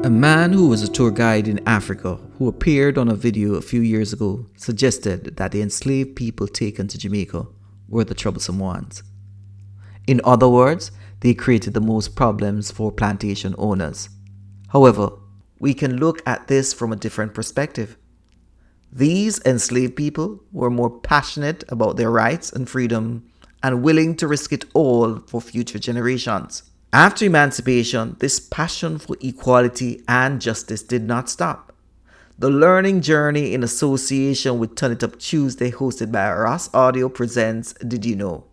A man who was a tour guide in Africa who appeared on a video a few years ago suggested that the enslaved people taken to Jamaica were the troublesome ones. In other words, they created the most problems for plantation owners. However, we can look at this from a different perspective. These enslaved people were more passionate about their rights and freedom and willing to risk it all for future generations. After emancipation, this passion for equality and justice did not stop. The learning journey in association with Turn It Up Tuesday hosted by Ross Audio presents Did You Know?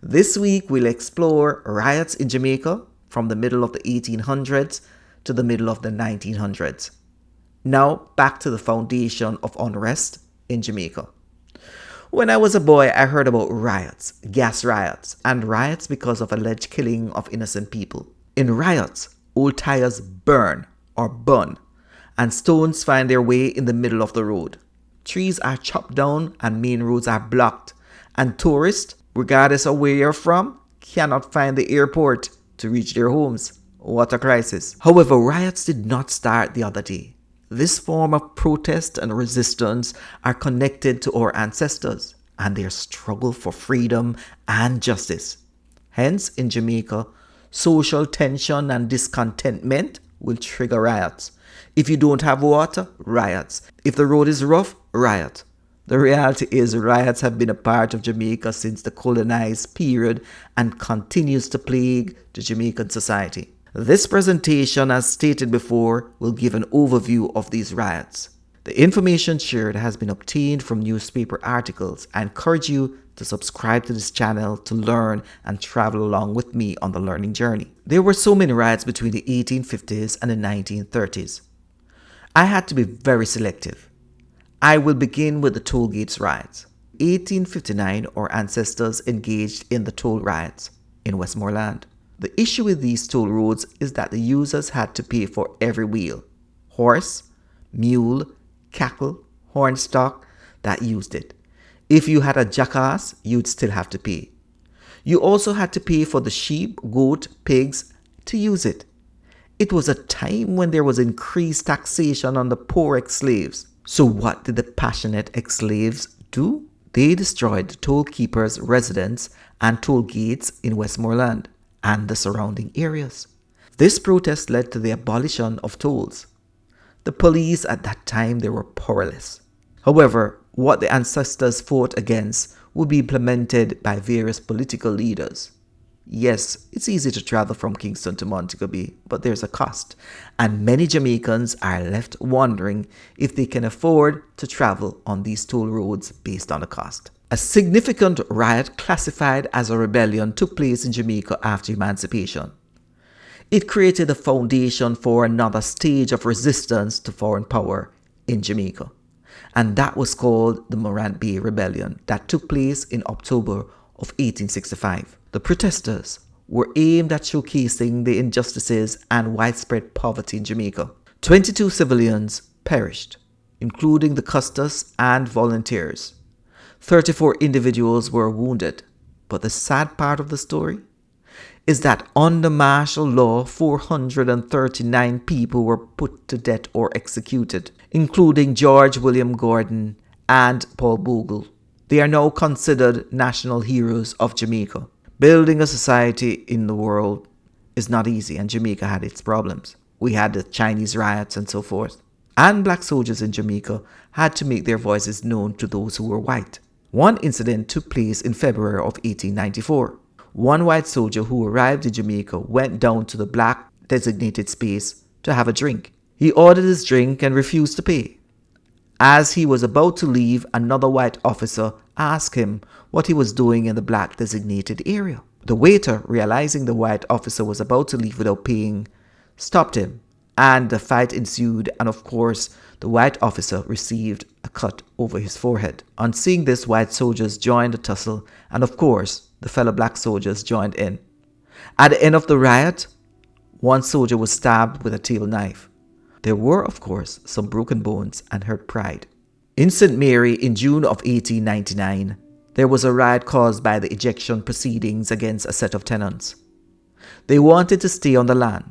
This week we'll explore riots in Jamaica from the middle of the 1800s to the middle of the 1900s. Now back to the foundation of unrest in Jamaica. When I was a boy, I heard about riots, gas riots, and riots because of alleged killing of innocent people. In riots, old tires burn or burn, and stones find their way in the middle of the road. Trees are chopped down and main roads are blocked, and tourists, regardless of where you're from, cannot find the airport to reach their homes. What a crisis. However, riots did not start the other day. This form of protest and resistance are connected to our ancestors and their struggle for freedom and justice. Hence, in Jamaica, social tension and discontentment will trigger riots. If you don't have water, riots. If the road is rough, riot. The reality is riots have been a part of Jamaica since the colonized period and continues to plague the Jamaican society. This presentation, as stated before, will give an overview of these riots. The information shared has been obtained from newspaper articles. I encourage you to subscribe to this channel to learn and travel along with me on the learning journey. There were so many riots between the 1850s and the 1930s. I had to be very selective. I will begin with the toll gates riots. 1859, our ancestors engaged in the toll riots in Westmoreland. The issue with these toll roads is that the users had to pay for every wheel, horse, mule, cattle, horn stock that used it. If you had a jackass, you'd still have to pay. You also had to pay for the sheep, goat, pigs to use it. It was a time when there was increased taxation on the poor ex-slaves. So what did the passionate ex-slaves do? They destroyed the toll keepers' residence and toll gates in Westmoreland and the surrounding areas. This protest led to the abolition of tolls. The police at that time, they were powerless. However, what the ancestors fought against would be implemented by various political leaders. Yes, it's easy to travel from Kingston to Montego Bay, but there's a cost, and many Jamaicans are left wondering if they can afford to travel on these toll roads based on the cost. A significant riot classified as a rebellion took place in Jamaica after emancipation. It created a foundation for another stage of resistance to foreign power in Jamaica, and that was called the Morant Bay Rebellion that took place in October of 1865. The protesters were aimed at showcasing the injustices and widespread poverty in Jamaica. 22 civilians perished, including the custos and volunteers. 34 individuals were wounded, but the sad part of the story is that under martial law, 439 people were put to death or executed, including George William Gordon and Paul Bogle. They are now considered national heroes of Jamaica. Building a society in the world is not easy, and Jamaica had its problems. We had the Chinese riots and so forth. And black soldiers in Jamaica had to make their voices known to those who were white. One incident took place in February of 1894. One white soldier who arrived in Jamaica went down to the black designated space to have a drink. He ordered his drink and refused to pay. As he was about to leave, another white officer asked him what he was doing in the black designated area. The waiter, realizing the white officer was about to leave without paying, stopped him, and the fight ensued, and of course, the white officer received a cut over his forehead. On seeing this, white soldiers joined the tussle, and of course, the fellow black soldiers joined in. At the end of the riot, one soldier was stabbed with a table knife. There were, of course, some broken bones and hurt pride. In St. Mary, in June of 1899, there was a riot caused by the ejection proceedings against a set of tenants. They wanted to stay on the land,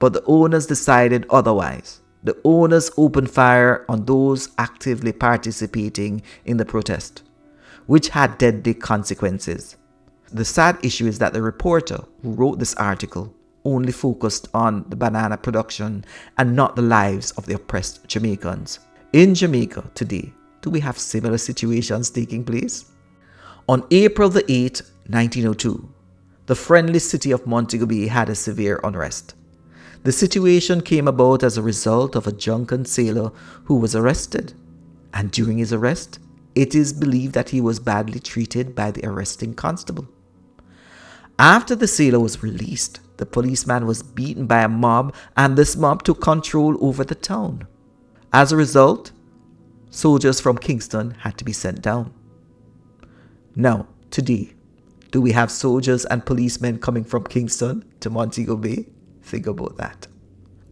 But the owners decided otherwise. The owners opened fire on those actively participating in the protest, which had deadly consequences. The sad issue is that the reporter who wrote this article only focused on the banana production and not the lives of the oppressed Jamaicans. In Jamaica today, do we have similar situations taking place? On April the 8th, 1902, the friendly city of Montego Bay had a severe unrest. The situation came about as a result of a drunken sailor who was arrested, and during his arrest, it is believed that he was badly treated by the arresting constable. After the sailor was released, the policeman was beaten by a mob, and this mob took control over the town. As a result, soldiers from Kingston had to be sent down. Now, today, do we have soldiers and policemen coming from Kingston to Montego Bay? Think about that.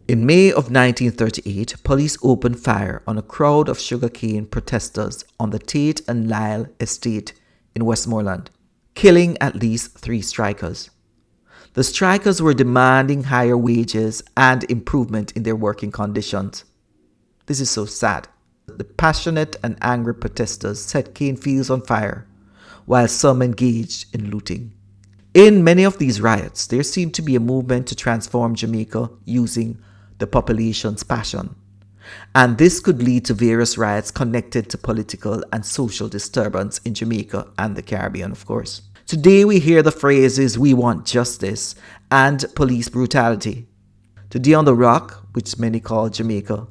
In May of 1938, police opened fire on a crowd of sugarcane protesters on the Tate and Lyle estate in Westmoreland, killing at least 3 strikers. The strikers were demanding higher wages and improvement in their working conditions. This is so sad. The passionate and angry protesters set cane fields on fire, while some engaged in looting. In many of these riots, there seemed to be a movement to transform Jamaica using the population's passion. And this could lead to various riots connected to political and social disturbance in Jamaica and the Caribbean, of course. Today we hear the phrases, "we want justice," and police brutality. Today on the Rock, which many call Jamaica,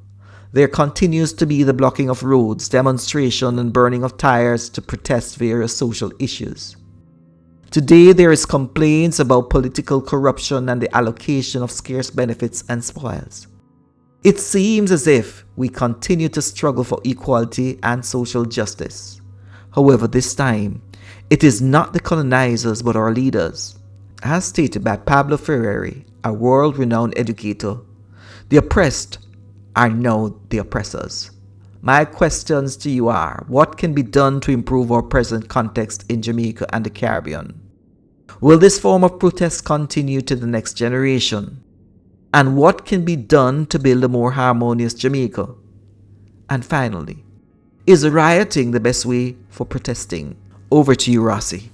there continues to be the blocking of roads, demonstration and burning of tires to protest various social issues. Today there is complaints about political corruption and the allocation of scarce benefits and spoils. It seems as if we continue to struggle for equality and social justice. However, this time, it is not the colonizers but our leaders. As stated by Pablo Freire, a world-renowned educator, the oppressed are now the oppressors. My questions to you are, what can be done to improve our present context in Jamaica and the Caribbean? Will this form of protest continue to the next generation? And what can be done to build a more harmonious Jamaica? And finally, is rioting the best way for protesting? Over to you, Rossi.